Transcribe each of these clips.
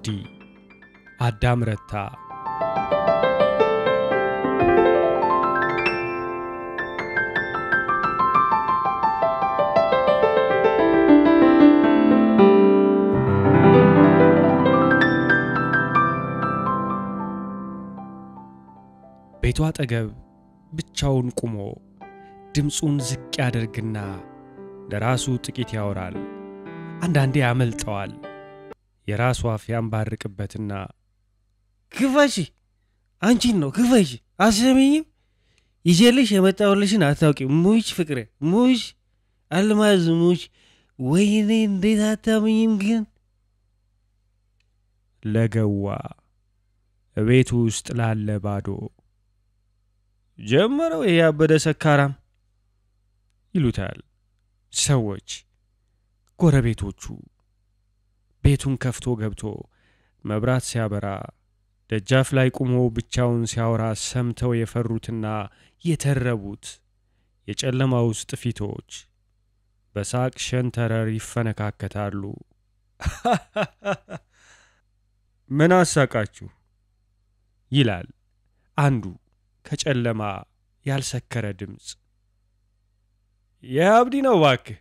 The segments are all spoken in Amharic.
አብዲ አዳም ረታ ቤቱ አጠገብ ብቻውን ቆሞ ድምጹን ዝቅ ያደርግና ለራሱ ጥቂት ያወራል። አንዳንዴ ያመልጠዋል። የራሱ አፍ ያንባርቅበትና ክፈሺ አንቺን ነው ክፈሺ አሰሚኝም ይጀልሽ የመጣውልሽን አታውቂም ሙሽ ፍቅሬ ሙሽ አልማዝ ሙሽ ወይኔ እንዴት አታምኝም ግን ለገዋ ቤቱ ውስጥ ላለ ባዶ ጀመረው ያበደ ሰካራም ይሉታል ሰዎች ጎረቤቶቹ። ቤቱን ከፍቶ ገብቶ መብራት ሲያበራ ደጃፍ ላይ ቆሞ ብቻውን ሲያወራ ሰምተው የፈሩትና የተረቡት የጨለማ ውስጥ ፊቶች በሳቅ ሸንተረር ይፈነካከታሉ። ምን አሳቃችሁ ይላል አንዱ ከጨለማ ያልሰከረ ድምጽ። የአብዲ ነው እባክህ።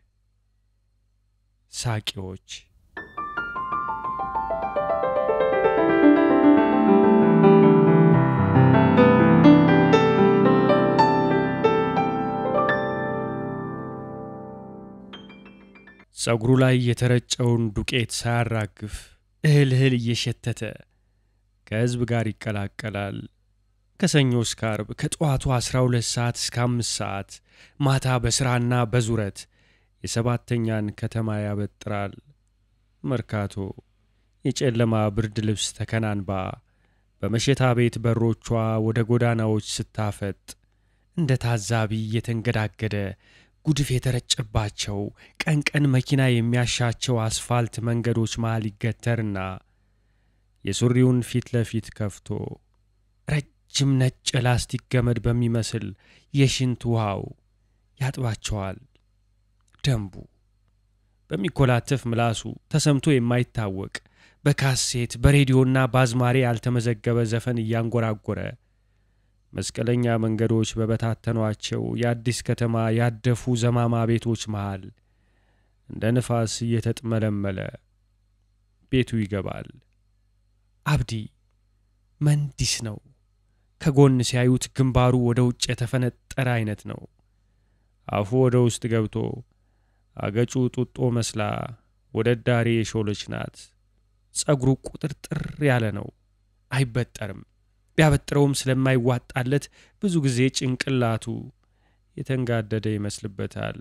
ሳቂዎች ጸጉሩ ላይ የተረጨውን ዱቄት ሳያራግፍ እህል እየሸተተ ከህዝብ ጋር ይቀላቀላል። ከሰኞ እስከ ዓርብ ከጠዋቱ 12 ሰዓት እስከ 5 ሰዓት ማታ በስራና በዙረት የሰባተኛን ከተማ ያበጥራል። መርካቶ የጨለማ ብርድ ልብስ ተከናንባ በመሸታ ቤት በሮቿ ወደ ጎዳናዎች ስታፈጥ እንደ ታዛቢ የተንገዳገደ ጉድፍ የተረጨባቸው ቀን መኪና የሚያሻቸው አስፋልት መንገዶች መሃል ይገተርና የሱሪውን ፊት ለፊት ከፍቶ ረጅም ነጭ ላስቲክ ገመድ በሚመስል የሽንት ውሃው ያጥባቸዋል። ደንቡ በሚኮላተፍ ምላሱ ተሰምቶ የማይታወቅ በካሴት በሬዲዮና ባዝማሬ ያልተመዘገበ ዘፈን እያንጎራጎረ መስቀለኛ መንገዶች በበታተኗቸው የአዲስ ከተማ ያደፉ ዘማማ ቤቶች መሃል እንደ ንፋስ እየተጥመለመለ ቤቱ ይገባል። አብዲ መንዲስ ነው። ከጎን ሲያዩት ግንባሩ ወደ ውጭ የተፈነጠረ አይነት ነው። አፉ ወደ ውስጥ ገብቶ አገጩ ጡጦ መስላ ወደ ዳሪ የሾለች ናት። ጸጉሩ ቁጥርጥር ያለ ነው፣ አይበጠርም። ቢያበጥረውም ስለማይዋጣለት ብዙ ጊዜ ጭንቅላቱ የተንጋደደ ይመስልበታል።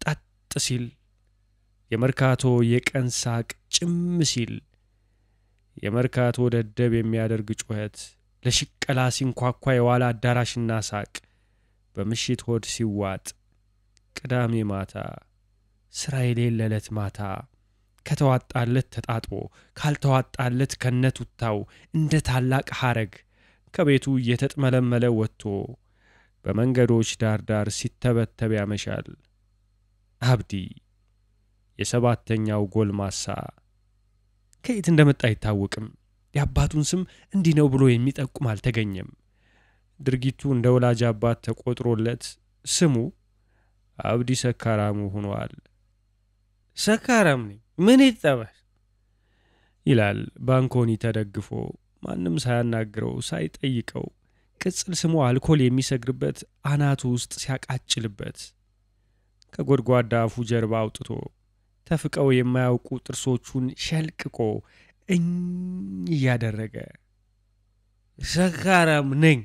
ጣጥ ሲል የመርካቶ የቀን ሳቅ ጭም ሲል የመርካቶ ደደብ የሚያደርግ ጩኸት ለሽቀላ ሲንኳኳ የዋላ አዳራሽና ሳቅ በምሽት ሆድ ሲዋጥ ቅዳሜ ማታ ስራ የሌለለት ማታ ከተዋጣለት ተጣጥቦ ካልተዋጣለት ከነቱታው እንደ ታላቅ ሐረግ ከቤቱ እየተጥመለመለ ወጥቶ በመንገዶች ዳር ሲተበተብ ያመሻል። አብዲ የሰባተኛው ጎልማሳ ከየት እንደመጣ አይታወቅም። የአባቱን ስም እንዲህ ነው ብሎ የሚጠቁም አልተገኘም። ድርጊቱ እንደ ወላጅ አባት ተቆጥሮለት ስሙ አብዲ ሰካራሙ ሆኗል። ሰካራም ነኝ ምን ይጠበስ ይላል ባንኮኒ ተደግፎ ማንም ሳያናግረው ሳይጠይቀው ቅጽል ስሙ አልኮል የሚሰግርበት አናቱ ውስጥ ሲያቃጭልበት ከጎድጓዳ አፉ ጀርባ አውጥቶ ተፍቀው የማያውቁ ጥርሶቹን ሸልቅቆ እያደረገ ሰካራም ነኝ።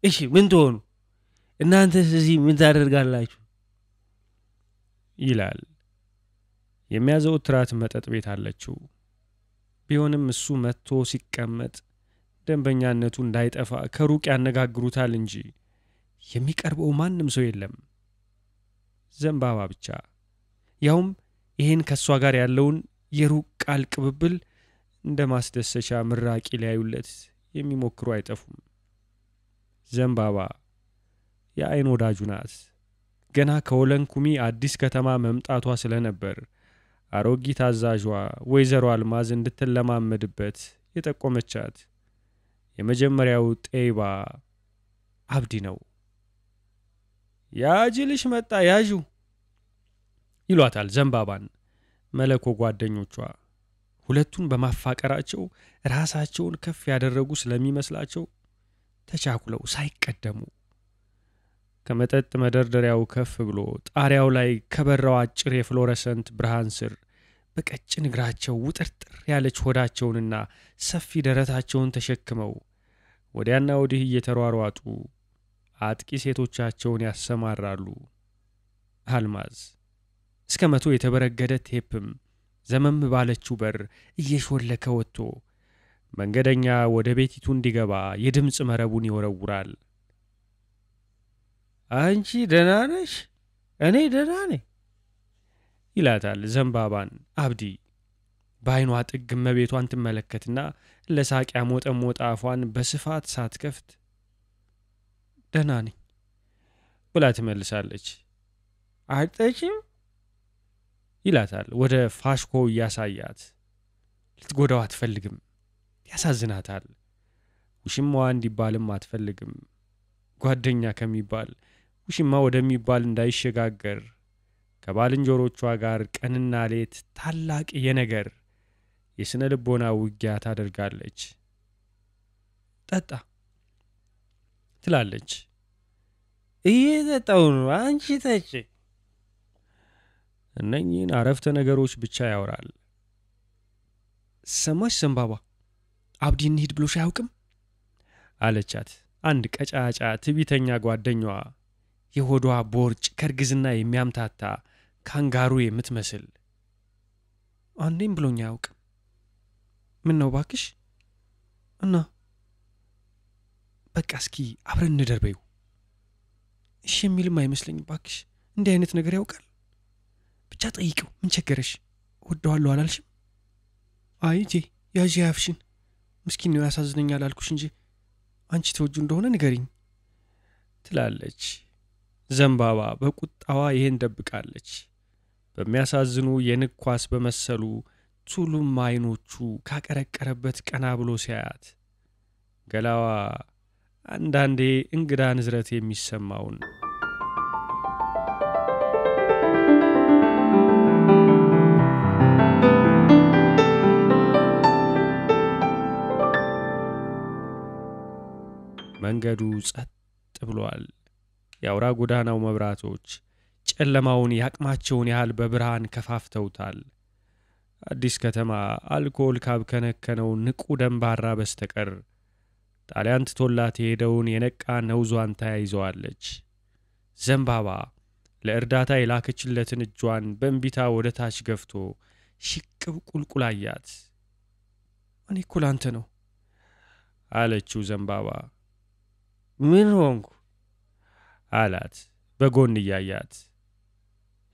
እሺ ምን ትሆኑ እናንተስ እዚህ ምን ታደርጋላችሁ ይላል። የሚያዘወትራት መጠጥ ቤት አለችው። ቢሆንም እሱ መጥቶ ሲቀመጥ ደንበኛነቱ እንዳይጠፋ ከሩቅ ያነጋግሩታል እንጂ የሚቀርበው ማንም ሰው የለም። ዘንባባ ብቻ። ያውም ይሄን ከሷ ጋር ያለውን የሩቅ ቃል ቅብብል እንደ ማስደሰቻ ምራቂ ሊያዩለት የሚሞክሩ አይጠፉም። ዘንባባ የአይን ወዳጁ ናት። ገና ከወለንኩሚ አዲስ ከተማ መምጣቷ ስለነበር አሮጊት አዛዧ ወይዘሮ አልማዝ እንድትለማመድበት የጠቆመቻት የመጀመሪያው ጤባ አብዲ ነው። ያጅልሽ መጣ ያዡ ይሏታል ዘንባባን መለኮ ጓደኞቿ። ሁለቱን በማፋቀራቸው ራሳቸውን ከፍ ያደረጉ ስለሚመስላቸው ተቻኩለው ሳይቀደሙ ከመጠጥ መደርደሪያው ከፍ ብሎ ጣሪያው ላይ ከበራው አጭር የፍሎረሰንት ብርሃን ስር በቀጭን እግራቸው ውጥርጥር ያለች ሆዳቸውንና ሰፊ ደረታቸውን ተሸክመው ወዲያና ወዲህ እየተሯሯጡ አጥቂ ሴቶቻቸውን ያሰማራሉ። አልማዝ እስከ 100 የተበረገደ ቴፕም ዘመም ባለችው በር እየሾለከ ወጥቶ መንገደኛ ወደ ቤቲቱ እንዲገባ የድምፅ መረቡን ይወረውራል። አንቺ ደህና ነሽ? እኔ ደህና ነኝ ይላታል ዘንባባን አብዲ። በዓይኗ ጥግ እመቤቷን ትመለከትና ለሳቂያ ሞጠ አፏን በስፋት ሳትከፍት ደህና ነኝ ብላ ትመልሳለች። አትጠጪም ይላታል ወደ ፋሽኮ እያሳያት። ልትጎዳው አትፈልግም፣ ያሳዝናታል። ውሽማዋ እንዲባልም አትፈልግም። ጓደኛ ከሚባል ውሽማ ወደሚባል እንዳይሸጋገር ከባልንጀሮቿ ጋር ቀንና ሌት ታላቅ የነገር የስነ ልቦና ውጊያ ታደርጋለች። ጠጣ ትላለች። እየጠጣው ነው፣ አንቺ ጠጪ። እነኚህን አረፍተ ነገሮች ብቻ ያወራል። ሰማሽ ዘንባባ፣ አብዲ እንሂድ ብሎሽ አያውቅም አለቻት አንድ ቀጫጫ ትቢተኛ ጓደኛዋ፣ የሆዷ ቦርጭ ከርግዝና የሚያምታታ ካንጋሩ የምትመስል። አንዴም ብሎኝ አያውቅም። ምን ነው ባክሽ? እና በቃ እስኪ አብረን እንደርበዩ። እሺ የሚልም አይመስለኝም ባክሽ። እንዲህ አይነት ነገር ያውቃል። ብቻ ጠይቂው፣ ምን ቸገረሽ? ወደዋለሁ አላልሽም? አይጄ ያዢ ያፍሽን። ምስኪን ነው ያሳዝነኛል አልኩሽ እንጂ አንቺ ተወጁ እንደሆነ ንገሪኝ ትላለች። ዘንባባ በቁጣዋ ይሄን ደብቃለች። በሚያሳዝኑ የንኳስ በመሰሉ ቱሉም አይኖቹ ካቀረቀረበት ቀና ብሎ ሲያያት ገላዋ አንዳንዴ እንግዳ ንዝረት የሚሰማውን መንገዱ ጸጥ ብሏል። የአውራ ጎዳናው መብራቶች ጨለማውን ያቅማቸውን ያህል በብርሃን ከፋፍተውታል። አዲስ ከተማ አልኮል ካብከነከነው ንቁ ደንባራ በስተቀር ጣሊያን ትቶላት የሄደውን የነቃ ነውዟን ተያይዘዋለች። ዘንባባ ለእርዳታ የላከችለትን እጇን በእንቢታ ወደ ታች ገፍቶ ሽቅብ ቁልቁል አያት። እኔ እኮ ላንተ ነው አለችው ዘንባባ። ምን ሆንኩ አላት በጎን እያያት።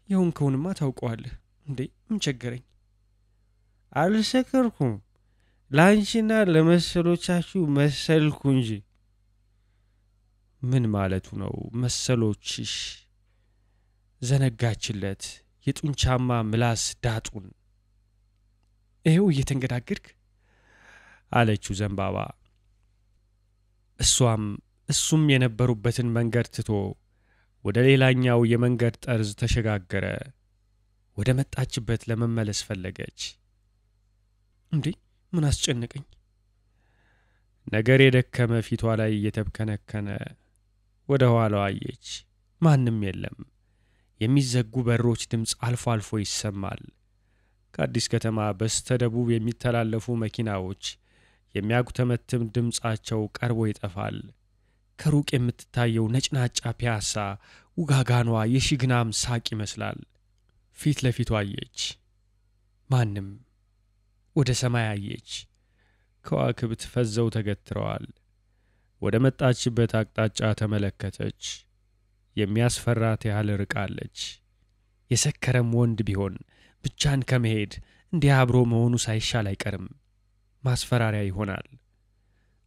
የሆንከውንማ ታውቀዋለህ እንዴ? ምን ቸገረኝ? አልሰከርኩም፣ ላንቺና ለመሰሎቻችሁ መሰልኩ እንጂ። ምን ማለቱ ነው መሰሎችሽ? ዘነጋችለት የጡንቻማ ምላስ ዳጡን። ይኸው እየተንገዳገድክ አለችው ዘንባባ። እሱም የነበሩበትን መንገድ ትቶ ወደ ሌላኛው የመንገድ ጠርዝ ተሸጋገረ። ወደ መጣችበት ለመመለስ ፈለገች። እንዴ ምን አስጨነቀኝ? ነገር የደከመ ፊቷ ላይ እየተብከነከነ ወደ ኋላዋ አየች። ማንም የለም። የሚዘጉ በሮች ድምፅ አልፎ አልፎ ይሰማል። ከአዲስ ከተማ በስተደቡብ የሚተላለፉ መኪናዎች የሚያጉተመትም ድምፃቸው ቀርቦ ይጠፋል። ከሩቅ የምትታየው ነጭናጫ ፒያሳ ውጋጋኗ የሽግናም ሳቅ ይመስላል። ፊት ለፊቷ አየች። ማንም። ወደ ሰማይ አየች። ከዋክብት ፈዘው ተገትረዋል። ወደ መጣችበት አቅጣጫ ተመለከተች። የሚያስፈራት ያህል ርቃለች። የሰከረም ወንድ ቢሆን ብቻን ከመሄድ እንዲህ አብሮ መሆኑ ሳይሻል አይቀርም። ማስፈራሪያ ይሆናል።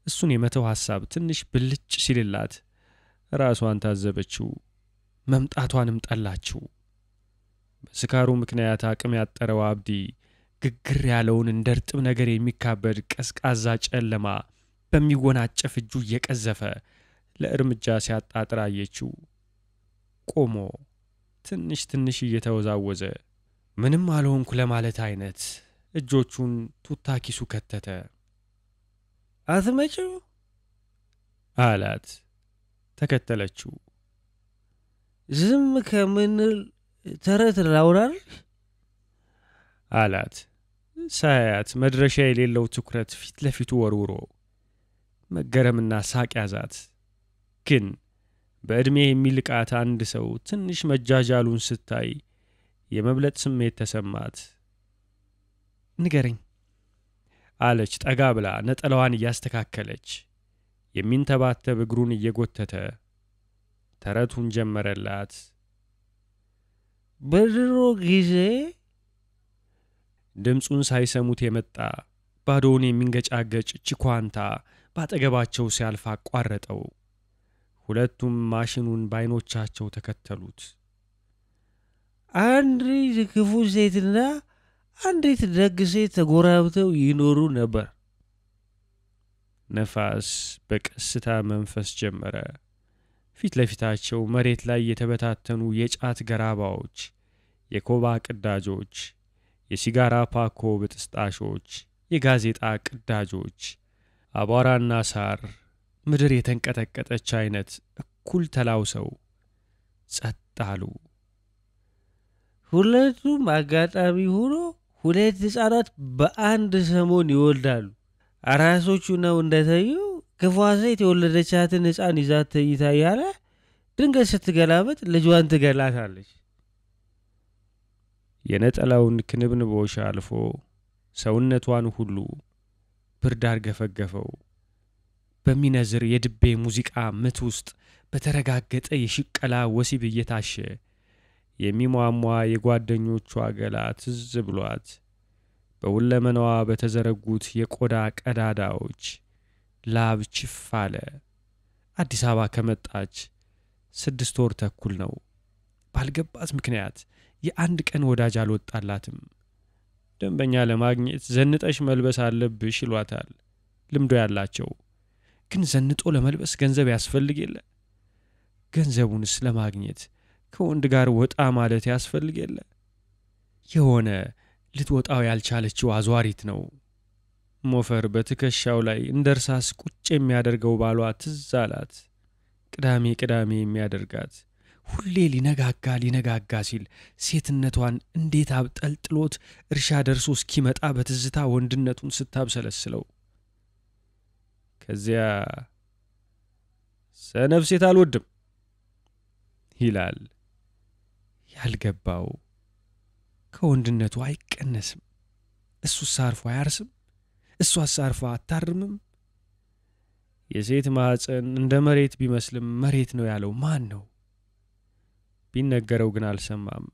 እሱን የመተው ሐሳብ ትንሽ ብልጭ ሲልላት ራሷን ታዘበችው። መምጣቷንም ጠላችው። በስካሩ ምክንያት አቅም ያጠረው አብዲ ግግር ያለውን እንደ እርጥብ ነገር የሚካበድ ቀዝቃዛ ጨለማ በሚወናጨፍ እጁ እየቀዘፈ ለእርምጃ ሲያጣጥር አየችው። ቆሞ ትንሽ ትንሽ እየተወዛወዘ ምንም አልሆንኩ ለማለት አይነት እጆቹን ቱታ ኪሱ ከተተ። አትመጭው አላት። ተከተለችው። ዝም ከምንል ተረት ላውራል አላት። ሳያት መድረሻ የሌለው ትኩረት ፊት ለፊቱ ወርውሮ መገረምና ሳቅ ያዛት። ግን በዕድሜ የሚልቃት አንድ ሰው ትንሽ መጃጃሉን ስታይ የመብለጥ ስሜት ተሰማት። ንገረኝ አለች ጠጋ ብላ ነጠላዋን እያስተካከለች። የሚንተባተብ እግሩን እየጎተተ ተረቱን ጀመረላት። በድሮ ጊዜ ድምፁን ሳይሰሙት የመጣ ባዶውን የሚንገጫገጭ ቺኳንታ ባጠገባቸው ሲያልፍ አቋረጠው። ሁለቱም ማሽኑን ባይኖቻቸው ተከተሉት። አንዲት ክፉ ሴትና አንዲት ደግ ሴት ተጎራብተው ይኖሩ ነበር። ነፋስ በቀስታ መንፈስ ጀመረ። ፊት ለፊታቸው መሬት ላይ የተበታተኑ የጫት ገራባዎች፣ የኮባ ቅዳጆች፣ የሲጋራ ፓኮ ብጥስጣሾች፣ የጋዜጣ ቅዳጆች፣ አቧራና ሳር ምድር የተንቀጠቀጠች አይነት እኩል ተላውሰው ጸጥ አሉ። ሁለቱም አጋጣሚ ሆኖ ሁለት ሕፃናት በአንድ ሰሞን ይወልዳሉ። አራሶቹ ነው እንደተዩ ክፉ ሴት የወለደቻትን ሕፃን ይዛት ተይታ ያለ ድንገት ስትገላበጥ ልጇን ትገላታለች። የነጠላውን ክንብንቦሽ አልፎ ሰውነቷን ሁሉ ብርድ አርገፈገፈው። በሚነዝር የድቤ ሙዚቃ ምት ውስጥ በተረጋገጠ የሽቀላ ወሲብ እየታሸ የሚሟሟ የጓደኞቿ ገላ ትዝ ብሏት በሁለመናዋ በተዘረጉት የቆዳ ቀዳዳዎች ላብ ችፍ አለ። አዲስ አበባ ከመጣች 6 ወር ተኩል ነው። ባልገባት ምክንያት የአንድ ቀን ወዳጅ አልወጣላትም። ደንበኛ ለማግኘት ዘንጠሽ መልበስ አለብሽ ይሏታል ልምዶ ያላቸው። ግን ዘንጦ ለመልበስ ገንዘብ ያስፈልግ የለ? ገንዘቡንስ ለማግኘት ከወንድ ጋር ወጣ ማለት ያስፈልግ የለ? የሆነ ልትወጣው ያልቻለችው አዟሪት ነው። ሞፈር በትከሻው ላይ እንደ እርሳስ ቁጭ የሚያደርገው ባሏ ትዝ አላት። ቅዳሜ ቅዳሜ የሚያደርጋት ሁሌ ሊነጋጋ ሲል ሴትነቷን እንዴት አብጠልጥሎት እርሻ ደርሶ እስኪመጣ በትዝታ ወንድነቱን ስታብሰለስለው ከዚያ ሰነፍ ሴት አልወድም ይላል። ያልገባው ከወንድነቱ አይቀነስም። እሱስ አርፎ አያርስም? እሷስ አርፎ አታርምም? የሴት ማህፀን እንደ መሬት ቢመስልም መሬት ነው ያለው ማን ነው? ቢነገረው ግን አልሰማም።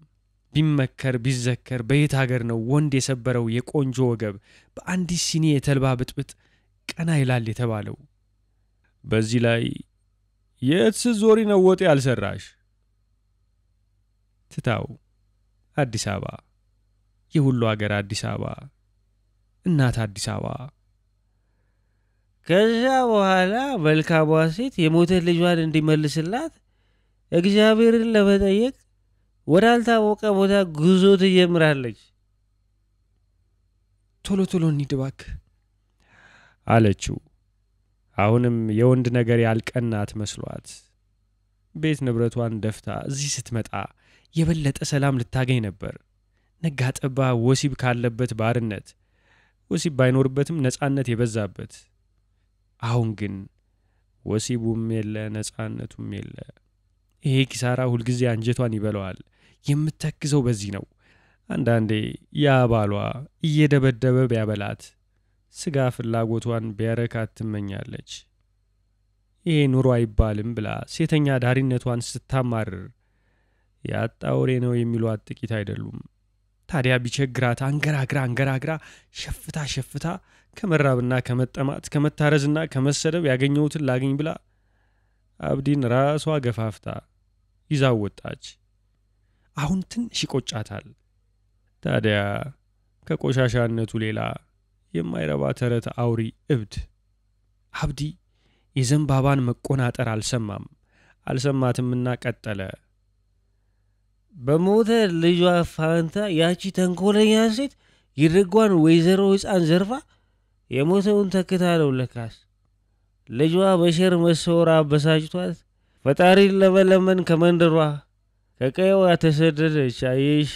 ቢመከር ቢዘከር በየት ሀገር ነው ወንድ የሰበረው የቆንጆ ወገብ በአንዲት ሲኒ የተልባ ብጥብጥ ቀና ይላል የተባለው? በዚህ ላይ የት ስትዞሪ ነው ወጥ ያልሰራሽ? ትታው አዲስ አበባ፣ የሁሉ ሀገር አዲስ አበባ፣ እናት አዲስ አበባ። ከዛ በኋላ መልካሟ ሴት የሞተ ልጇን እንዲመልስላት እግዚአብሔርን ለመጠየቅ ወዳልታወቀ ቦታ ጉዞ ትጀምራለች። ቶሎ ቶሎ እንሂድ እባክህ አለችው። አሁንም የወንድ ነገር ያልቀናት መስሏት ቤት ንብረቷን ደፍታ እዚህ ስትመጣ የበለጠ ሰላም ልታገኝ ነበር። ነጋ ጠባ ወሲብ ካለበት ባርነት፣ ወሲብ ባይኖርበትም ነጻነት የበዛበት። አሁን ግን ወሲቡም የለ ነጻነቱም የለ። ይሄ ኪሳራ ሁልጊዜ አንጀቷን ይበለዋል። የምትተክዘው በዚህ ነው። አንዳንዴ ያ ባሏ እየደበደበ ቢያበላት ስጋ ፍላጎቷን ቢያረካት ትመኛለች። ይሄ ኑሮ አይባልም ብላ ሴተኛ ዳሪነቷን ስታማርር ያጣውሬ ነው የሚሏት ጥቂት አይደሉም። ታዲያ ቢቸግራት አንገራግራ ሸፍታ ከመራብና ከመጠማት ከመታረዝና ከመሰደብ ያገኘውትን ላገኝ ብላ አብዲን ራሷ ገፋፍታ ይዛው ወጣች። አሁን ትንሽ ይቆጫታል። ታዲያ ከቆሻሻነቱ ሌላ የማይረባ ተረት አውሪ እብድ አብዲ የዘንባባን መቆናጠር አልሰማትምና ቀጠለ። በሞተ ልጇ ፋንታ ያቺ ተንኮለኛ ሴት ይርጓን ወይዘሮ ሕፃን ዘርፋ የሞተውን ተክታ ነው ለካስ። ልጇ በሸር መሰወር አበሳጭቷት ፈጣሪን ለመለመን ከመንደሯ ከቀየዋ ተሰደደች። አየሽ?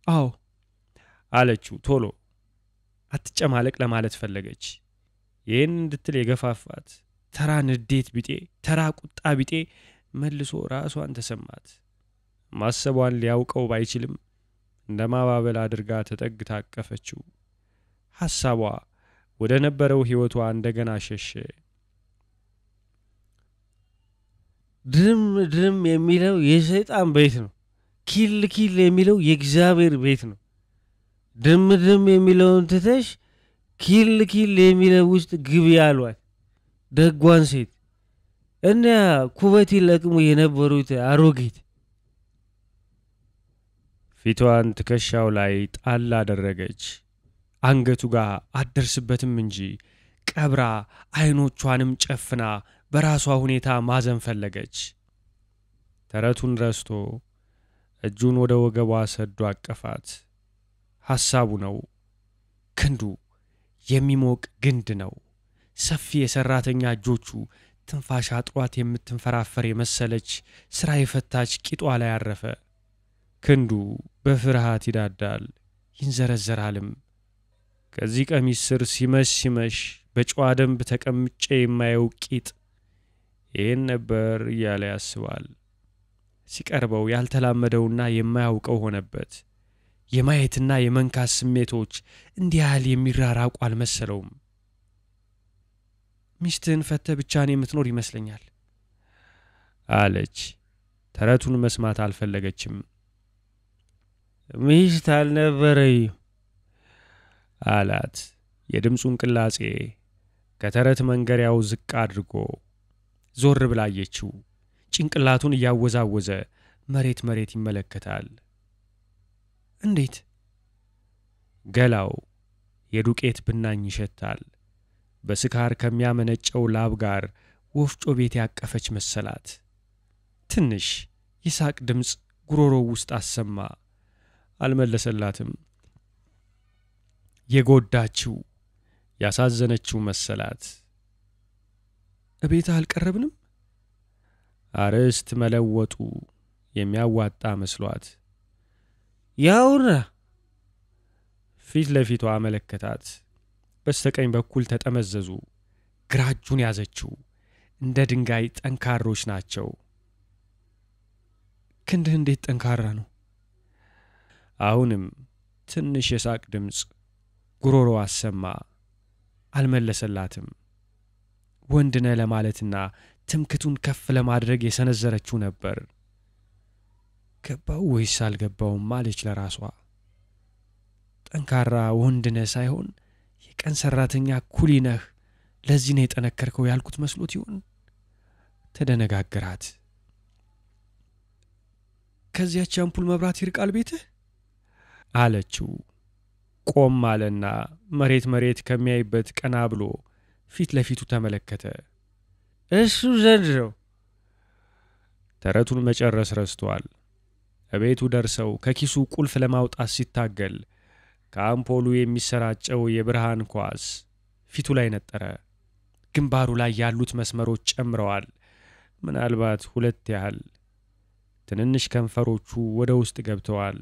አዎ አለችው ቶሎ። አትጨማለቅ ለማለት ፈለገች። ይህን እንድትል የገፋፋት ተራ ንዴት ቢጤ፣ ተራ ቁጣ ቢጤ መልሶ ራሷን ተሰማት። ማሰቧን ሊያውቀው ባይችልም እንደ ማባበል አድርጋ ተጠግታ አቀፈችው። ሐሳቧ ወደ ነበረው ሕይወቷ እንደገና ሸሸ። ድም የሚለው የሰይጣን ቤት ነው። ኪል የሚለው የእግዚአብሔር ቤት ነው። ድም የሚለውን ትተሽ ኪል የሚለው ውስጥ ግቢ አሏት ደጓን ሴት። እኒያ ኩበት ይለቅሙ የነበሩት አሮጊት። ፊቷን ትከሻው ላይ ጣል አደረገች። አንገቱ ጋር አትደርስበትም እንጂ ቀብራ አይኖቿንም ጨፍና በራሷ ሁኔታ ማዘን ፈለገች። ተረቱን ረስቶ እጁን ወደ ወገቧ ሰዶ አቀፋት። ሐሳቡ ነው። ክንዱ የሚሞቅ ግንድ ነው። ሰፊ የሰራተኛ እጆቹ ትንፋሽ አጥሯት የምትንፈራፈር የመሰለች ስራ የፈታች ቂጧ ላይ አረፈ። ክንዱ በፍርሃት ይዳዳል፣ ይንዘረዘራልም። ከዚህ ቀሚስ ስር ሲመሽ በጨዋ ደንብ ተቀምጬ የማየው ቂጥ ይህን ነበር እያለ ያስባል። ሲቀርበው ያልተላመደውና የማያውቀው ሆነበት። የማየትና የመንካት ስሜቶች እንዲህ ያህል የሚራራቁ አልመሰለውም። ሚስትህን ፈተህ ብቻህን የምትኖር ይመስለኛል አለች። ተረቱን መስማት አልፈለገችም። ሚስት አልነበረኝ አላት። የድምፁን ቅላጼ ከተረት መንገሪያው ዝቅ አድርጎ ዞር ብላየችው። ጭንቅላቱን እያወዛወዘ መሬት ይመለከታል። እንዴት? ገላው የዱቄት ብናኝ ይሸታል። በስካር ከሚያመነጨው ላብ ጋር ወፍጮ ቤት ያቀፈች መሰላት። ትንሽ ይሳቅ ድምፅ ጉሮሮው ውስጥ አሰማ። አልመለሰላትም። የጎዳችው ያሳዘነችው መሰላት። እቤት አልቀረብንም? አርዕስት መለወጡ የሚያዋጣ መስሏት ያውና ፊት ለፊቷ አመለከታት። በስተቀኝ በኩል ተጠመዘዙ። ግራ እጁን ያዘችው። እንደ ድንጋይ ጠንካሮች ናቸው። ክንድህ እንዴት ጠንካራ ነው? አሁንም ትንሽ የሳቅ ድምፅ ጉሮሮ አሰማ። አልመለሰላትም። ወንድነ ለማለትና ትምክቱን ከፍ ለማድረግ የሰነዘረችው ነበር። ገባው ወይስ አልገባውም አለች ለራሷ። ጠንካራ ወንድነ ሳይሆን የቀን ሰራተኛ ኩሊ ነህ፣ ለዚህ ነው የጠነከርከው ያልኩት መስሎት ይሆን? ተደነጋገራት። ከዚያች አምፑል መብራት ይርቃል ቤትህ አለችው። ቆም አለና መሬት ከሚያይበት ቀና ብሎ ፊት ለፊቱ ተመለከተ። እሱ ዘንድ ነው። ተረቱን መጨረስ ረስቷል። እቤቱ ደርሰው ከኪሱ ቁልፍ ለማውጣት ሲታገል ከአምፖሉ የሚሰራጨው የብርሃን ኳስ ፊቱ ላይ ነጠረ። ግንባሩ ላይ ያሉት መስመሮች ጨምረዋል። ምናልባት 2 ያህል። ትንንሽ ከንፈሮቹ ወደ ውስጥ ገብተዋል።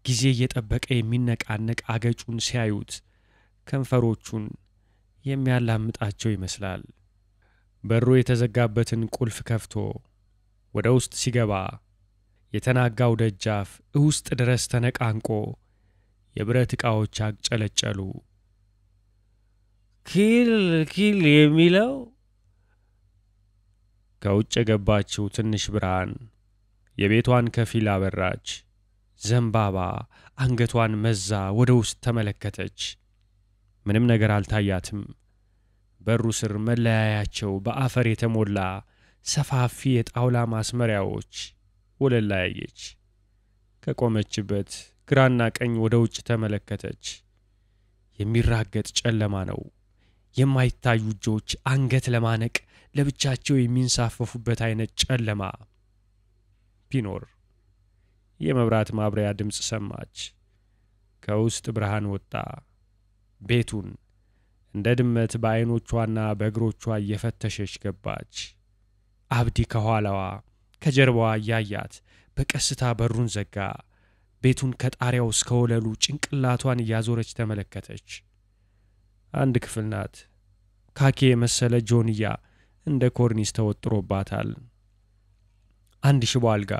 ጊዜ እየጠበቀ የሚነቃነቅ አገጩን ሲያዩት ከንፈሮቹን የሚያላምጣቸው ይመስላል። በሩ የተዘጋበትን ቁልፍ ከፍቶ ወደ ውስጥ ሲገባ የተናጋው ደጃፍ ውስጥ ድረስ ተነቃንቆ የብረት ዕቃዎች አጨለጨሉ። ኪል የሚለው ከውጭ የገባችው ትንሽ ብርሃን የቤቷን ከፊል አበራች። ዘንባባ አንገቷን መዛ ወደ ውስጥ ተመለከተች። ምንም ነገር አልታያትም። በሩ ስር መለያያቸው በአፈር የተሞላ ሰፋፊ የጣውላ ማስመሪያዎች ወለል ላይ አየች። ከቆመችበት ግራና ቀኝ ወደ ውጭ ተመለከተች። የሚራገጥ ጨለማ ነው። የማይታዩ እጆች አንገት ለማነቅ ለብቻቸው የሚንሳፈፉበት አይነት ጨለማ ቢኖር የመብራት ማብሪያ ድምፅ ሰማች። ከውስጥ ብርሃን ወጣ። ቤቱን እንደ ድመት በዓይኖቿና በእግሮቿ እየፈተሸች ገባች። አብዲ ከኋላዋ ከጀርባዋ እያያት በቀስታ በሩን ዘጋ። ቤቱን ከጣሪያው እስከ ወለሉ ጭንቅላቷን እያዞረች ተመለከተች። አንድ ክፍል ናት። ካኪ የመሰለ ጆንያ እንደ ኮርኒስ ተወጥሮባታል። አንድ ሽቦ አልጋ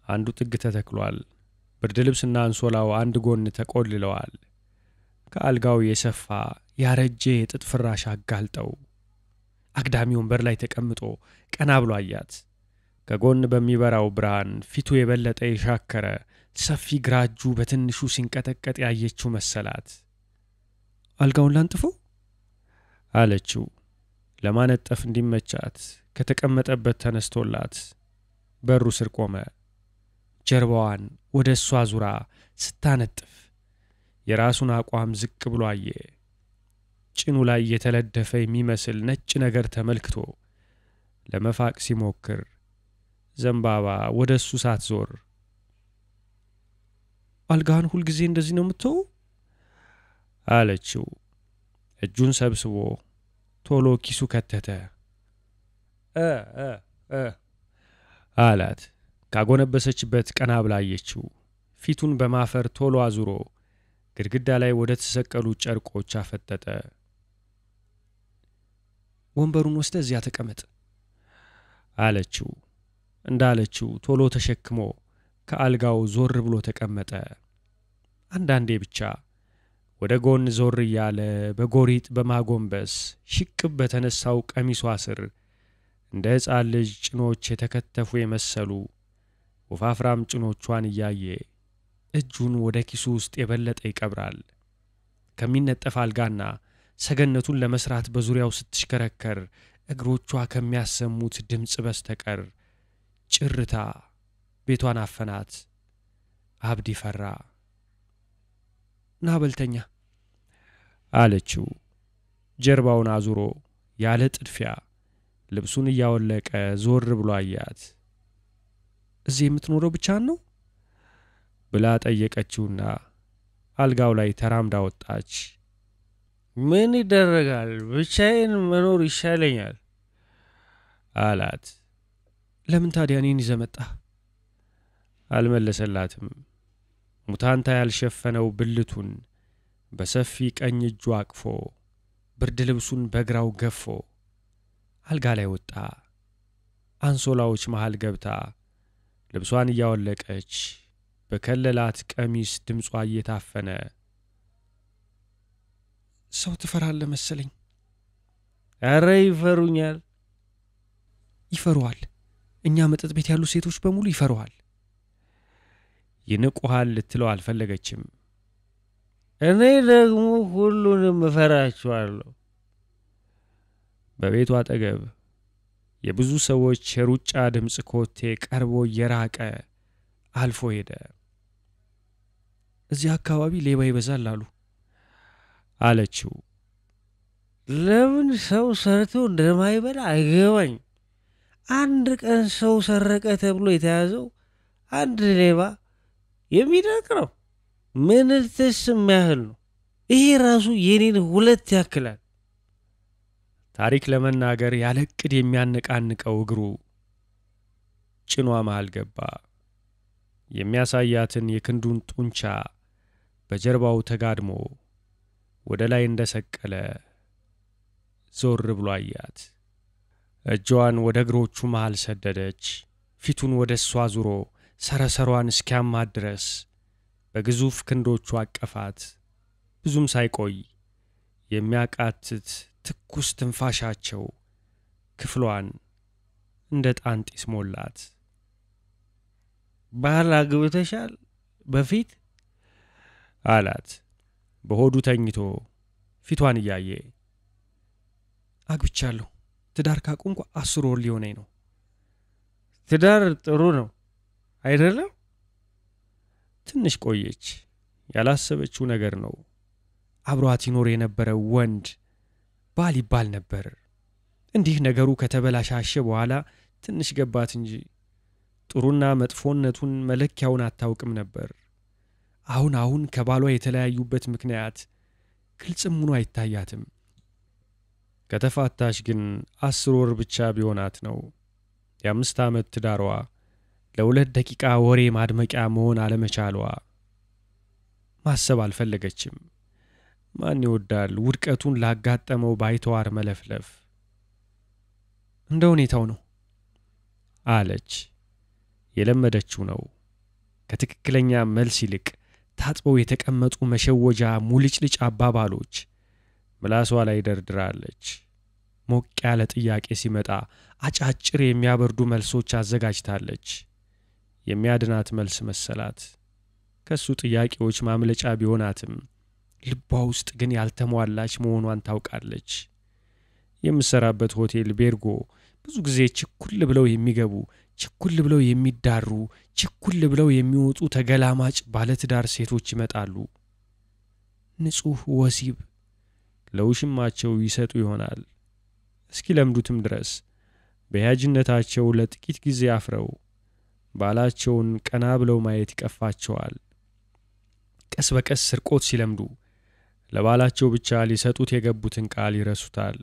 አንዱ ጥግ ተተክሏል። ብርድ ልብስና አንሶላው አንድ ጎን ተቆልለዋል። ከአልጋው የሰፋ ያረጀ የጥጥ ፍራሽ አጋልጠው አግዳሚ ወንበር ላይ ተቀምጦ ቀና ብሎ አያት። ከጎን በሚበራው ብርሃን ፊቱ የበለጠ የሻከረ ሰፊ ግራ እጁ በትንሹ ሲንቀጠቀጥ ያየችው መሰላት። አልጋውን ላንጥፈው አለችው። ለማነጠፍ እንዲመቻት ከተቀመጠበት ተነስቶላት በሩ ስር ቆመ። ጀርባዋን ወደ እሷ ዙራ ስታነጥፍ የራሱን አቋም ዝቅ ብሎ አየ። ጭኑ ላይ የተለደፈ የሚመስል ነጭ ነገር ተመልክቶ ለመፋቅ ሲሞክር ዘንባባ ወደ እሱ ሳትዞር አልጋህን ሁልጊዜ እንደዚህ ነው የምትተው አለችው። እጁን ሰብስቦ ቶሎ ኪሱ ከተተ። አላት። ካጎነበሰችበት ቀና ብላ አየችው። ፊቱን በማፈር ቶሎ አዙሮ ግድግዳ ላይ ወደ ተሰቀሉ ጨርቆች አፈጠጠ። ወንበሩን ወስደ እዚያ ተቀመጥ አለችው። እንዳለችው ቶሎ ተሸክሞ ከአልጋው ዞር ብሎ ተቀመጠ። አንዳንዴ ብቻ ወደ ጎን ዞር እያለ በጎሪጥ በማጎንበስ ሽቅብ በተነሳው ቀሚሷ ስር እንደ ሕፃን ልጅ ጭኖች የተከተፉ የመሰሉ ወፋፍራም ጭኖቿን እያየ እጁን ወደ ኪሱ ውስጥ የበለጠ ይቀብራል። ከሚነጠፍ አልጋና ሰገነቱን ለመስራት በዙሪያው ስትሽከረከር እግሮቿ ከሚያሰሙት ድምፅ በስተቀር ጭርታ ቤቷን አፈናት። አብዲ ፈራ። ና በልተኛ አለችው። ጀርባውን አዙሮ ያለ ጥድፊያ ልብሱን እያወለቀ ዞር ብሎ አያት። እዚህ የምትኖረው ብቻህን ነው ብላ ጠየቀችውና አልጋው ላይ ተራምዳ ወጣች። ምን ይደረጋል፣ ብቻዬን መኖር ይሻለኛል አላት። ለምን ታዲያ እኔን ይዘህ መጣህ? አልመለሰላትም። ሙታንታ ያልሸፈነው ብልቱን በሰፊ ቀኝ እጁ አቅፎ ብርድ ልብሱን በግራው ገፎ አልጋ ላይ ወጣ። አንሶላዎች መሃል ገብታ ልብሷን እያወለቀች በከለላት ቀሚስ ድምጿ እየታፈነ ሰው ትፈራለህ መሰለኝ። ኧረ ይፈሩኛል። ይፈሩሃል። እኛ መጠጥ ቤት ያሉ ሴቶች በሙሉ ይፈሩሃል። ይንቁሃል ልትለው አልፈለገችም። እኔ ደግሞ ሁሉንም እፈራቸዋለሁ። በቤቱ አጠገብ የብዙ ሰዎች የሩጫ ድምፅ ኮቴ ቀርቦ እየራቀ አልፎ ሄደ። እዚህ አካባቢ ሌባ ይበዛል አሉ አለችው። ለምን ሰው ሰርቶ እንደማይበላ አይገባኝ። አንድ ቀን ሰው ሰረቀ ተብሎ የተያዘው አንድ ሌባ የሚደንቅ ነው። ምን ትስም ያህል ነው። ይሄ ራሱ የኔን ሁለት ያክላል። ታሪክ ለመናገር ያለ ዕቅድ የሚያነቃንቀው እግሩ ጭኗ መሃል ገባ። የሚያሳያትን የክንዱን ጡንቻ በጀርባው ተጋድሞ ወደ ላይ እንደሰቀለ ዞር ብሎ አያት። እጇን ወደ እግሮቹ መሃል ሰደደች። ፊቱን ወደ እሷ ዙሮ ሰረሰሯን እስኪያማት ድረስ በግዙፍ ክንዶቹ አቀፋት። ብዙም ሳይቆይ የሚያቃትት ትኩስ ትንፋሻቸው ክፍሏን እንደ ጣንጢስ ሞላት። ባል አግብተሻል በፊት አላት በሆዱ ተኝቶ ፊቷን እያየ። አግብቻለሁ። ትዳር ካቆምኩ 10 ወር ሊሆነኝ ነው። ትዳር ጥሩ ነው። አይደለም? ትንሽ ቆየች። ያላሰበችው ነገር ነው። አብሯት ይኖር የነበረው ወንድ ባል ይባል ነበር። እንዲህ ነገሩ ከተበላሻሸ በኋላ ትንሽ ገባት እንጂ ጥሩና መጥፎነቱን መለኪያውን አታውቅም ነበር። አሁን ከባሏ የተለያዩበት ምክንያት ግልጽም ሆኖ አይታያትም። ከተፋታሽ ግን 10 ወር ብቻ ቢሆናት ነው። የ5 ዓመት ትዳሯ ለ2 ደቂቃ ወሬ ማድመቂያ መሆን አለመቻሏ። ማሰብ አልፈለገችም። ማን ይወዳል ውድቀቱን ላጋጠመው ባይተዋር መለፍለፍ? እንደ ሁኔታው ነው አለች። የለመደችው ነው። ከትክክለኛ መልስ ይልቅ ታጥበው የተቀመጡ መሸወጃ ሙልጭልጭ አባባሎች ምላሷ ላይ ደርድራለች። ሞቅ ያለ ጥያቄ ሲመጣ አጫጭር የሚያበርዱ መልሶች አዘጋጅታለች። የሚያድናት መልስ መሰላት። ከሱ ጥያቄዎች ማምለጫ ቢሆናትም ልቧ ውስጥ ግን ያልተሟላች መሆኗን ታውቃለች። የምሰራበት ሆቴል ቤርጎ ብዙ ጊዜ ችኩል ብለው የሚገቡ፣ ችኩል ብለው የሚዳሩ፣ ችኩል ብለው የሚወጡ ተገላማጭ ባለትዳር ሴቶች ይመጣሉ። ንጹሕ ወሲብ ለውሽማቸው ይሰጡ ይሆናል። እስኪ ለምዱትም ድረስ በያጅነታቸው ለጥቂት ጊዜ አፍረው ባላቸውን ቀና ብለው ማየት ይቀፋቸዋል። ቀስ በቀስ ስርቆት ሲለምዱ ለባላቸው ብቻ ሊሰጡት የገቡትን ቃል ይረሱታል።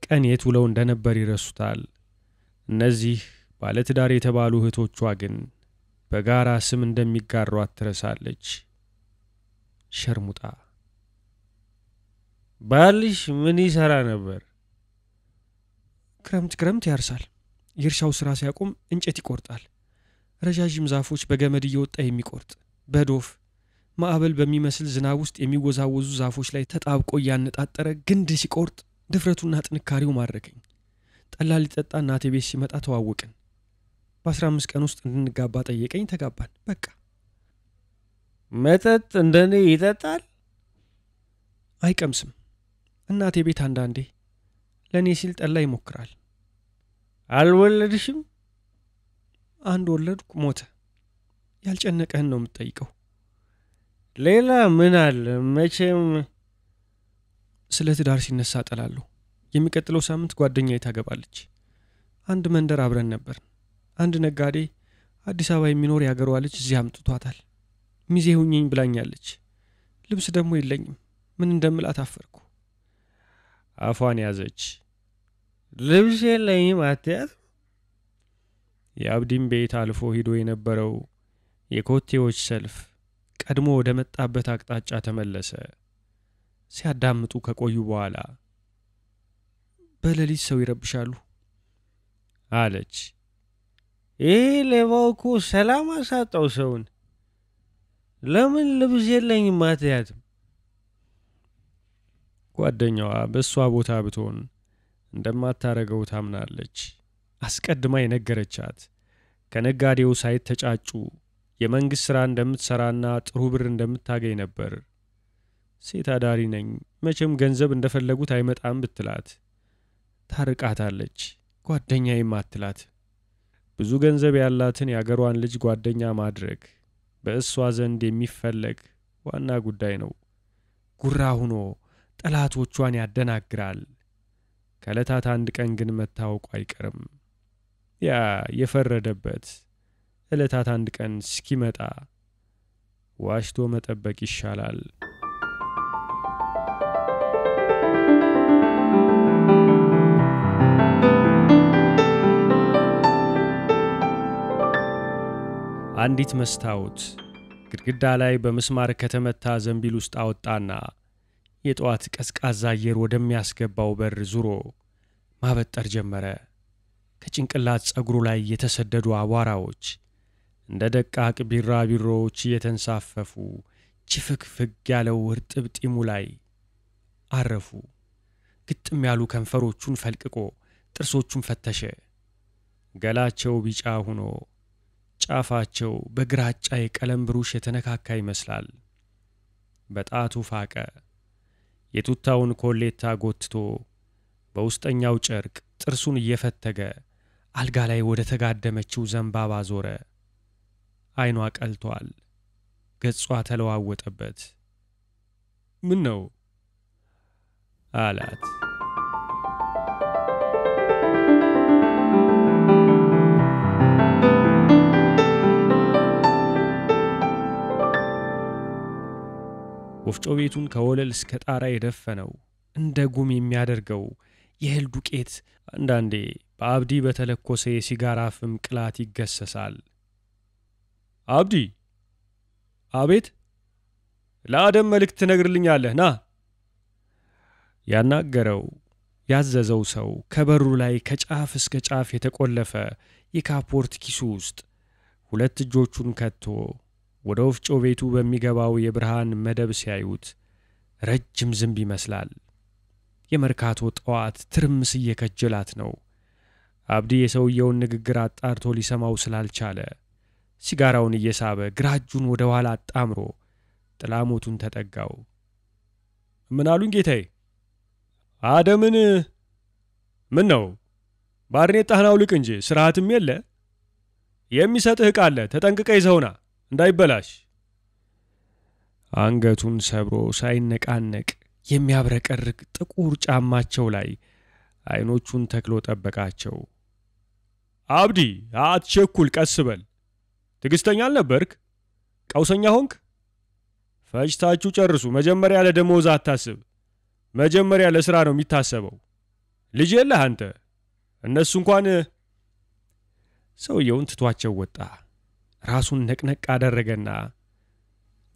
ቀን የት ውለው እንደነበር ይረሱታል። እነዚህ ባለትዳር የተባሉ እህቶቿ ግን በጋራ ስም እንደሚጋሯት ትረሳለች። ሸርሙጣ። ባልሽ ምን ይሰራ ነበር? ክረምት ያርሳል። የእርሻው ሥራ ሲያቆም እንጨት ይቆርጣል። ረዣዥም ዛፎች በገመድ እየወጣ የሚቆርጥ፣ በዶፍ ማዕበል በሚመስል ዝናብ ውስጥ የሚወዛወዙ ዛፎች ላይ ተጣብቆ እያነጣጠረ ግንድ ሲቆርጥ ድፍረቱና ጥንካሬው ማረከኝ። ጠላ ሊጠጣ እናቴ ቤት ሲመጣ ተዋወቅን። በ15 ቀን ውስጥ እንድንጋባ ጠየቀኝ። ተጋባን። በቃ። መጠጥ እንደኔ ይጠጣል? አይቀምስም። እናቴ ቤት አንዳንዴ ለእኔ ሲል ጠላ ይሞክራል። አልወለድሽም? አንድ ወለድኩ፣ ሞተ። ያልጨነቀህን ነው የምትጠይቀው። ሌላ ምን አለ? መቼም ስለ ትዳር ሲነሳ ጠላለሁ። የሚቀጥለው ሳምንት ጓደኛዬ ታገባለች። አንድ መንደር አብረን ነበር። አንድ ነጋዴ አዲስ አበባ የሚኖር ያገሯ ልጅ እዚህ አምጥቷታል። ሚዜ ሁኚኝ ብላኛለች። ልብስ ደግሞ የለኝም። ምን እንደምላት አፈርኩ። አፏን ያዘች። ልብስ የለኝም አትያት? የአብዲን ቤት አልፎ ሂዶ የነበረው የኮቴዎች ሰልፍ ቀድሞ ወደ መጣበት አቅጣጫ ተመለሰ። ሲያዳምጡ ከቆዩ በኋላ በሌሊት ሰው ይረብሻሉ አለች። ይህ ሌባው እኮ ሰላም አሳጣው ሰውን። ለምን ልብስ የለኝም አትያትም? ጓደኛዋ በእሷ ቦታ ብትሆን እንደማታረገው ታምናለች። አስቀድማ የነገረቻት ከነጋዴው ሳይተጫጩ የመንግሥት ሥራ እንደምትሠራና ጥሩ ብር እንደምታገኝ ነበር። ሴት አዳሪ ነኝ፣ መቼም ገንዘብ እንደፈለጉት አይመጣም ብትላት ታርቃታለች። ጓደኛዬም አትላት። ብዙ ገንዘብ ያላትን ያገሯን ልጅ ጓደኛ ማድረግ በእሷ ዘንድ የሚፈለግ ዋና ጉዳይ ነው። ጉራ ሆኖ ጠላቶቿን ያደናግራል። ከዕለታት አንድ ቀን ግን መታወቁ አይቀርም። ያ የፈረደበት ዕለታት አንድ ቀን እስኪመጣ ዋሽቶ መጠበቅ ይሻላል። አንዲት መስታወት ግድግዳ ላይ በመስማር ከተመታ ዘንቢል ውስጥ አወጣና የጠዋት ቀዝቃዛ አየር ወደሚያስገባው በር ዙሮ ማበጠር ጀመረ። ከጭንቅላት ጸጉሩ ላይ የተሰደዱ አቧራዎች እንደ ደቃቅ ቢራቢሮዎች እየተንሳፈፉ ችፍግፍግ ያለው እርጥብ ጢሙ ላይ አረፉ። ግጥም ያሉ ከንፈሮቹን ፈልቅቆ ጥርሶቹን ፈተሸ። ገላቸው ቢጫ ሆኖ ጫፋቸው በግራጫ የቀለም ብሩሽ የተነካካ ይመስላል። በጣቱ ፋቀ። የቱታውን ኮሌታ ጎትቶ በውስጠኛው ጨርቅ ጥርሱን እየፈተገ አልጋ ላይ ወደ ተጋደመችው ዘንባባ ዞረ። ዓይኗ ቀልቷል። ገጿ ተለዋወጠበት። ምን ነው አላት። ወፍጮ ቤቱን ከወለል እስከ ጣራ የደፈነው እንደ ጉም የሚያደርገው የእህል ዱቄት አንዳንዴ በአብዲ በተለኮሰ የሲጋራ ፍም ቅላት ይገሰሳል። አብዲ! አቤት! ለአደም መልእክት ትነግርልኛለህ? ና። ያናገረው ያዘዘው ሰው ከበሩ ላይ ከጫፍ እስከ ጫፍ የተቆለፈ የካፖርት ኪሱ ውስጥ ሁለት እጆቹን ከቶ ወደ ወፍጮ ቤቱ በሚገባው የብርሃን መደብ ሲያዩት ረጅም ዝንብ ይመስላል። የመርካቶ ጠዋት ትርምስ እየከጀላት ነው። አብዲ የሰውየውን ንግግር አጣርቶ ሊሰማው ስላልቻለ ሲጋራውን እየሳበ ግራ እጁን ወደ ኋላ አጣምሮ ጥላሞቱን ተጠጋው። ምን አሉኝ ጌታዬ? አደምን ምን ነው? ባርኔጣህን አውልቅ እንጂ ስርዓትም የለ። የሚሰጥህ ዕቃ አለ፣ ተጠንቅቀህ ይዘውና እንዳይበላሽ። አንገቱን ሰብሮ ሳይነቃነቅ የሚያብረቀርቅ ጥቁር ጫማቸው ላይ አይኖቹን ተክሎ ጠበቃቸው። አብዲ አትቸኩል፣ ቀስ በል። ትዕግስተኛ አልነበርክ? ቀውሰኛ ሆንክ? ፈጅታችሁ ጨርሱ። መጀመሪያ ለደሞዝ አታስብ። መጀመሪያ ለሥራ ነው የሚታሰበው። ልጅ የለህ አንተ። እነሱ እንኳን ሰውየውን ትቷቸው ወጣ። ራሱን ነቅነቅ አደረገና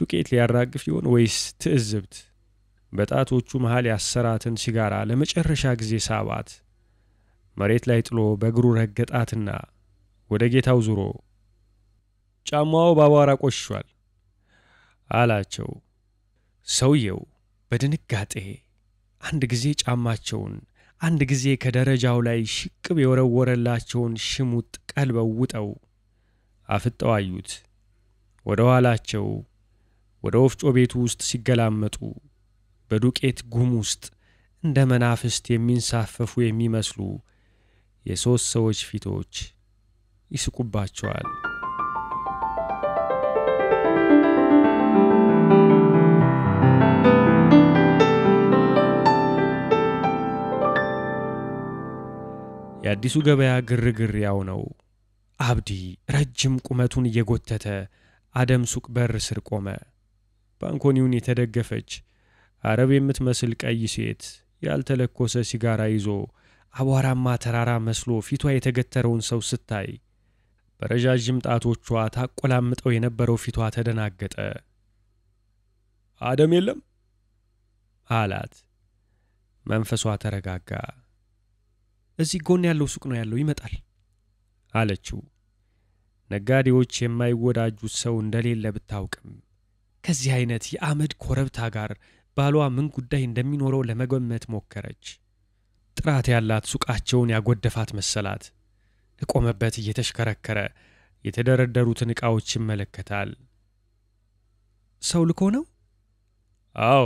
ዱቄት ሊያራግፍ ይሆን ወይስ ትዕዝብት? በጣቶቹ መሃል ያሰራትን ሲጋራ ለመጨረሻ ጊዜ ሳባት። መሬት ላይ ጥሎ በእግሩ ረገጣትና ወደ ጌታው ዙሮ ጫማው ባቧራ ቆሽሿል አላቸው። ሰውየው በድንጋጤ አንድ ጊዜ ጫማቸውን፣ አንድ ጊዜ ከደረጃው ላይ ሽቅብ የወረወረላቸውን ሽሙጥ ቀልበው ውጠው አፍጠው አዩት። ወደ ኋላቸው ወደ ወፍጮ ቤቱ ውስጥ ሲገላመጡ በዱቄት ጉም ውስጥ እንደ መናፍስት የሚንሳፈፉ የሚመስሉ የሦስት ሰዎች ፊቶች ይስቁባቸዋል። የአዲሱ ገበያ ግርግር ያው ነው። አብዲ ረጅም ቁመቱን እየጎተተ አደም ሱቅ በር ስር ቆመ። ባንኮኒውን የተደገፈች አረብ የምትመስል ቀይ ሴት ያልተለኮሰ ሲጋራ ይዞ አቧራማ ተራራ መስሎ ፊቷ የተገተረውን ሰው ስታይ በረጃጅም ጣቶቿ ታቆላምጠው የነበረው ፊቷ ተደናገጠ። አደም የለም አላት። መንፈሷ ተረጋጋ። እዚህ ጎን ያለው ሱቅ ነው ያለው፣ ይመጣል አለችው። ነጋዴዎች የማይወዳጁት ሰው እንደሌለ ብታውቅም ከዚህ አይነት የአመድ ኮረብታ ጋር ባሏ ምን ጉዳይ እንደሚኖረው ለመገመት ሞከረች። ጥራት ያላት ሱቃቸውን ያጎደፋት መሰላት። እቆመበት እየተሽከረከረ የተደረደሩትን ዕቃዎች ይመለከታል። ሰው ልኮ ነው? አዎ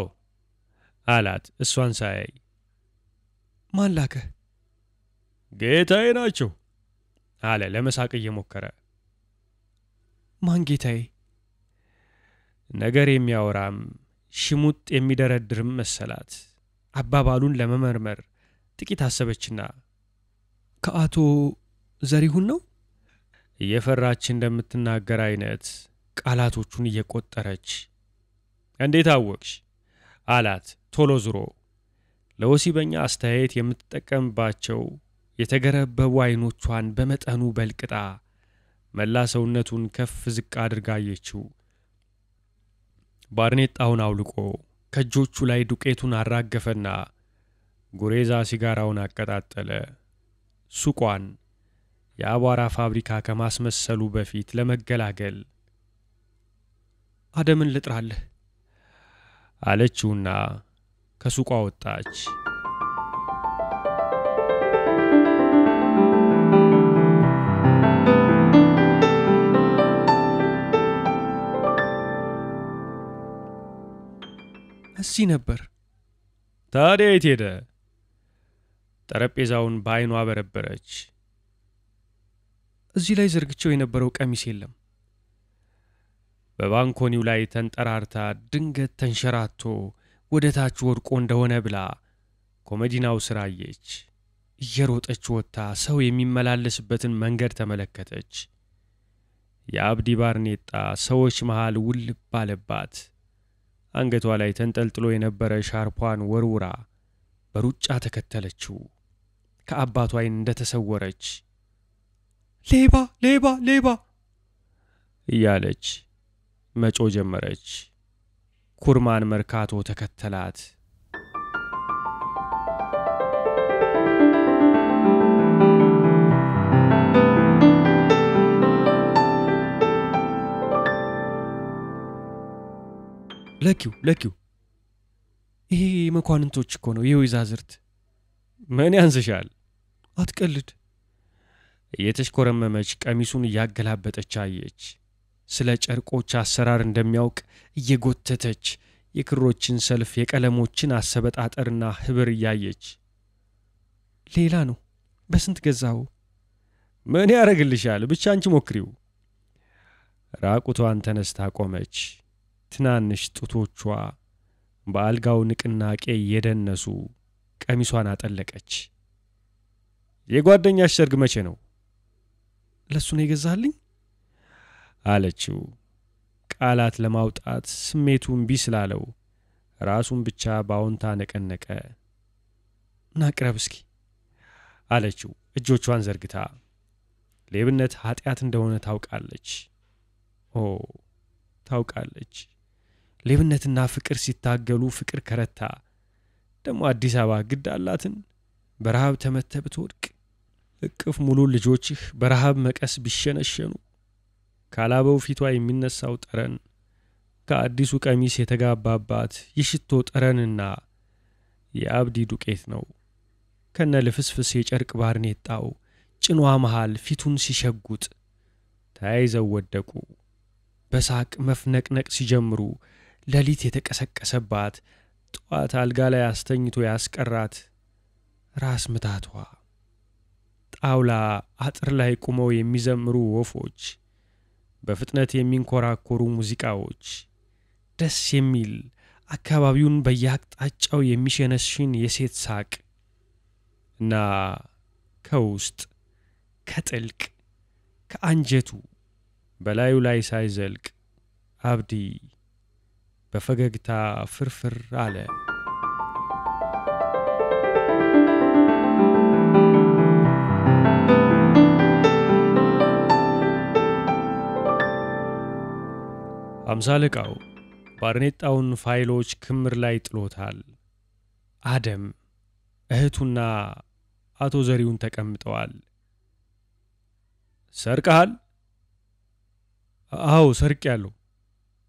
አላት እሷን ሳያይ። ማን ላከ? ጌታዬ ናቸው አለ ለመሳቅ እየሞከረ። ማን ጌታዬ? ነገር የሚያወራም ሽሙጥ የሚደረድርም መሰላት። አባባሉን ለመመርመር ጥቂት አሰበችና ከአቶ ዘሪሁን ነው? እየፈራች እንደምትናገር አይነት ቃላቶቹን እየቆጠረች። እንዴት አወቅሽ? አላት ቶሎ ዙሮ። ለወሲበኛ አስተያየት የምትጠቀምባቸው የተገረበቡ አይኖቿን በመጠኑ በልቅጣ መላ ሰውነቱን ከፍ ዝቅ አድርጋ አየችው። ባርኔጣውን አውልቆ ከእጆቹ ላይ ዱቄቱን አራገፈና ጉሬዛ ሲጋራውን አቀጣጠለ። ሱቋን የአቧራ ፋብሪካ ከማስመሰሉ በፊት ለመገላገል አደምን ልጥራለህ አለችውና ከሱቋ ወጣች። እዚህ ነበር። ታዲያ የት ሄደ? ጠረጴዛውን በዓይኗ በረበረች። እዚህ ላይ ዘርግቸው የነበረው ቀሚስ የለም። በባንኮኒው ላይ ተንጠራርታ ድንገት ተንሸራቶ ወደ ታች ወድቆ እንደሆነ ብላ ኮመዲናው ስር አየች። እየሮጠች ወጥታ ሰው የሚመላለስበትን መንገድ ተመለከተች። የአብዲ ባርኔጣ ሰዎች መሃል ውልብ ባለባት። አንገቷ ላይ ተንጠልጥሎ የነበረ ሻርፓን ወርውራ በሩጫ ተከተለችው። ከአባቷ ዓይን እንደተሰወረች ሌባ ሌባ ሌባ እያለች መጮ ጀመረች። ኩርማን መርካቶ ተከተላት። ለኪው ይሄ መኳንንቶች እኮ ነው የወይዛዝርት። ምን ያንስሻል? አትቀልድ። እየተሽኮረመመች ቀሚሱን እያገላበጠች አየች። ስለ ጨርቆች አሰራር እንደሚያውቅ እየጎተተች የክሮችን ሰልፍ የቀለሞችን አሰበጣጠርና ህብር እያየች ሌላ ነው። በስንት ገዛው? ምን ያረግልሻል? ብቻ አንቺ ሞክሪው። ራቁቷን ተነስታ ቆመች። ትናንሽ ጡቶቿ በአልጋው ንቅናቄ የደነሱ ቀሚሷን አጠለቀች። የጓደኛሽ ሰርግ መቼ ነው? ለሱ ነው የገዛልኝ አለችው። ቃላት ለማውጣት ስሜቱን ቢስላለው ራሱን ብቻ ባውንታ ነቀነቀ። ናቅረብ እስኪ አለችው እጆቿን ዘርግታ። ሌብነት ኃጢአት እንደሆነ ታውቃለች። ታውቃለች። ሌብነትና ፍቅር ሲታገሉ ፍቅር ከረታ። ደሞ አዲስ አበባ ግድ አላትን? በረሃብ ተመተህ ብትወድቅ እቅፍ ሙሉ ልጆችህ በረሃብ መቀስ ቢሸነሸኑ ካላበው ፊቷ የሚነሳው ጠረን ከአዲሱ ቀሚስ የተጋባባት የሽቶ ጠረንና የአብዲ ዱቄት ነው። ከነ ልፍስፍስ የጨርቅ ባርኔጣው ጭኗ መሃል ፊቱን ሲሸጉጥ ተያይዘው ወደቁ። በሳቅ መፍነቅነቅ ሲጀምሩ ሌሊት የተቀሰቀሰባት ጠዋት አልጋ ላይ አስተኝቶ ያስቀራት ራስ ምታቷ፣ ጣውላ አጥር ላይ ቆመው የሚዘምሩ ወፎች፣ በፍጥነት የሚንኮራኮሩ ሙዚቃዎች፣ ደስ የሚል አካባቢውን በየአቅጣጫው የሚሸነሽን የሴት ሳቅ እና ከውስጥ ከጥልቅ ከአንጀቱ በላዩ ላይ ሳይዘልቅ አብዲ በፈገግታ ፍርፍር አለ። አምሳ አለቃው ባርኔጣውን ፋይሎች ክምር ላይ ጥሎታል። አደም እህቱና አቶ ዘሪውን ተቀምጠዋል። ሰርቀሃል? አዎ ሰርቄያለሁ።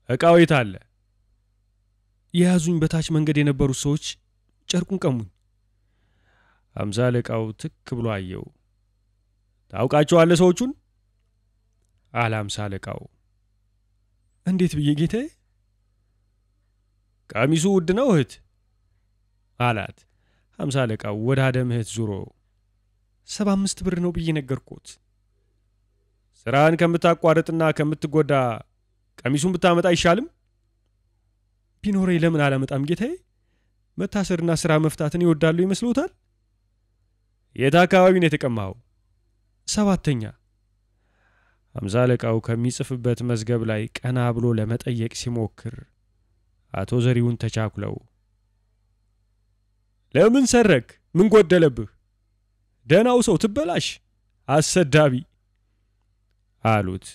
ዕቃው የት አለ? የያዙኝ በታች መንገድ የነበሩት ሰዎች ጨርቁን ቀሙኝ። አምሳ አለቃው ትክ ብሎ አየው። ታውቃቸዋለህ ሰዎቹን? አለ አምሳ አለቃው። እንዴት ብዬ ጌታዬ? ቀሚሱ ውድ ነው እህት አላት። አምሳ አለቃው ወደ አደም እህት ዙሮ 75 ብር ነው ብዬ ነገርኩት። ስራን ከምታቋርጥና ከምትጎዳ ቀሚሱን ብታመጣ አይሻልም? ቢኖረኝ ለምን አላመጣም ጌታዬ? መታሰርና ስራ መፍታትን ይወዳሉ ይመስሎታል? የት አካባቢ ነው የተቀማው? 7ኛ። አምሳ አለቃው ከሚጽፍበት መዝገብ ላይ ቀና ብሎ ለመጠየቅ ሲሞክር አቶ ዘሪውን ተቻኩለው ለምን ሰረክ? ምን ጎደለብህ? ደናው ሰው ትበላሽ አሰዳቢ አሉት።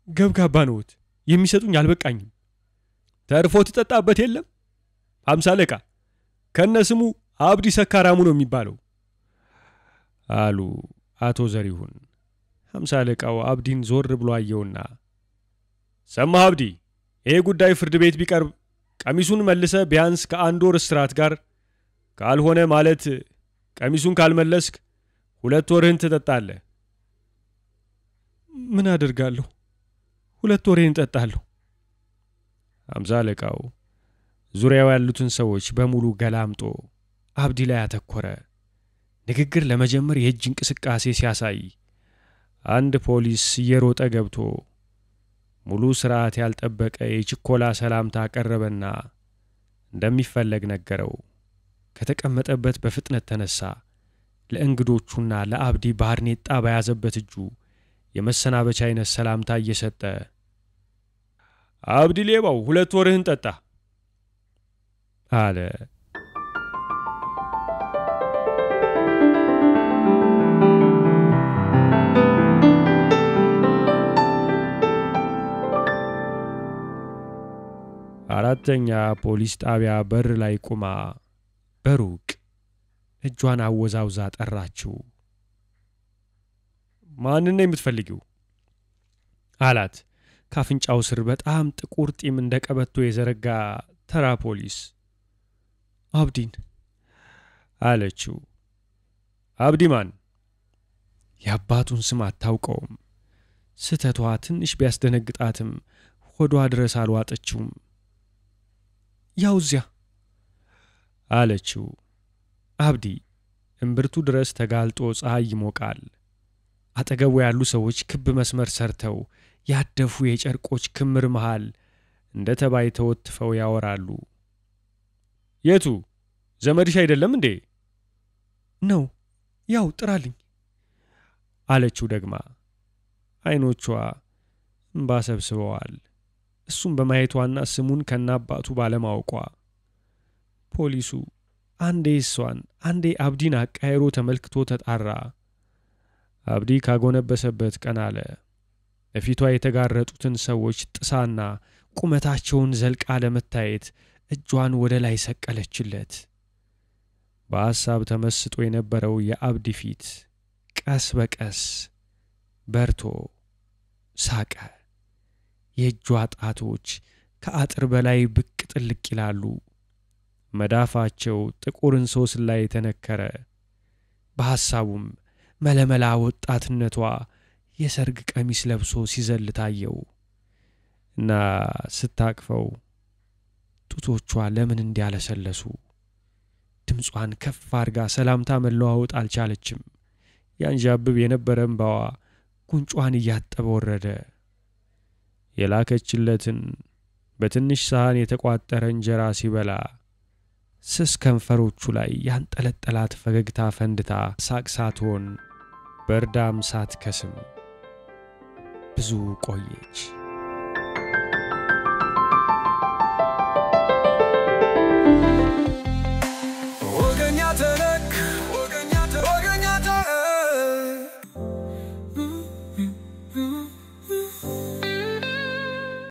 ገብጋባ ነውት፣ የሚሰጡኝ አልበቃኝም። ተርፎ ትጠጣበት የለም? አምሳ አለቃ ከነስሙ አብዲ ሰካራሙ ነው የሚባለው አሉ አቶ ዘሪሁን። አምሳ አለቃው አብዲን ዞር ብሎ አየውና ሰማህ አብዲ፣ ይሄ ጉዳይ ፍርድ ቤት ቢቀርብ ቀሚሱን መልሰ ቢያንስ ከአንድ ወር እስራት ጋር ካልሆነ ማለት ቀሚሱን ካልመለስክ 2 ወርህን ትጠጣለህ። ምን አደርጋለሁ? 2 ወሬን እጠጣለሁ። አምሳ አለቃው ዙሪያው ያሉትን ሰዎች በሙሉ ገላምጦ አብዲ ላይ አተኮረ። ንግግር ለመጀመር የእጅ እንቅስቃሴ ሲያሳይ አንድ ፖሊስ እየሮጠ ገብቶ ሙሉ ስርዓት ያልጠበቀ የችኮላ ሰላምታ አቀረበና እንደሚፈለግ ነገረው። ከተቀመጠበት በፍጥነት ተነሳ። ለእንግዶቹና ለአብዲ ባርኔጣ በያዘበት እጁ የመሰናበቻ አይነት ሰላምታ እየሰጠ አብዲ ሌባው 2 ወርህን ጠጣ አለ። አራተኛ ፖሊስ ጣቢያ በር ላይ ቆማ በሩቅ እጇን አወዛውዛ ጠራችው። ማንን ነው የምትፈልጊው? አላት ካፍንጫው ስር በጣም ጥቁር ጢም እንደ ቀበቶ የዘረጋ ተራ ፖሊስ። አብዲን አለችው። አብዲ ማን? የአባቱን ስም አታውቀውም። ስተቷ ትንሽ ቢያስደነግጣትም ሆዷ ድረስ አልዋጠችውም። ያው እዚያ አለችው። አብዲ እምብርቱ ድረስ ተጋልጦ ፀሐይ ይሞቃል። አጠገቡ ያሉ ሰዎች ክብ መስመር ሰርተው ያደፉ የጨርቆች ክምር መሃል እንደ ተባይ ተወትፈው ያወራሉ። የቱ ዘመድሽ አይደለም እንዴ? ነው ያው ጥራልኝ አለችው ደግማ። አይኖቿ እንባ ሰብስበዋል። እሱም በማየቷና ስሙን ከናባቱ ባለማወቋ። ፖሊሱ አንዴ እሷን አንዴ አብዲን አቃይሮ ተመልክቶ ተጣራ። አብዲ ካጎነበሰበት ቀና አለ። ለፊቷ የተጋረጡትን ሰዎች ጥሳና ቁመታቸውን ዘልቃ ለመታየት እጇን ወደ ላይ ሰቀለችለት። በሐሳብ ተመስጦ የነበረው የአብዲ ፊት ቀስ በቀስ በርቶ ሳቀ። የእጇ ጣቶች ከአጥር በላይ ብቅ ጥልቅ ይላሉ። መዳፋቸው ጥቁር እንሶስ ላይ ተነከረ። በሐሳቡም መለመላ ወጣትነቷ የሰርግ ቀሚስ ለብሶ ሲዘል ታየው እና ስታቅፈው ጡቶቿ ለምን እንዲያለሰለሱ። ድምጿን ከፍ አድርጋ ሰላምታ መለዋወጥ አልቻለችም። ያንዣብብ የነበረ እንባዋ ጉንጯን እያጠበ ወረደ። የላከችለትን በትንሽ ሳህን የተቋጠረ እንጀራ ሲበላ ስስ ከንፈሮቹ ላይ ያንጠለጠላት ፈገግታ ፈንድታ ሳቅ ሳትሆን በርዳም ሳትከስም ብዙ ቆየች።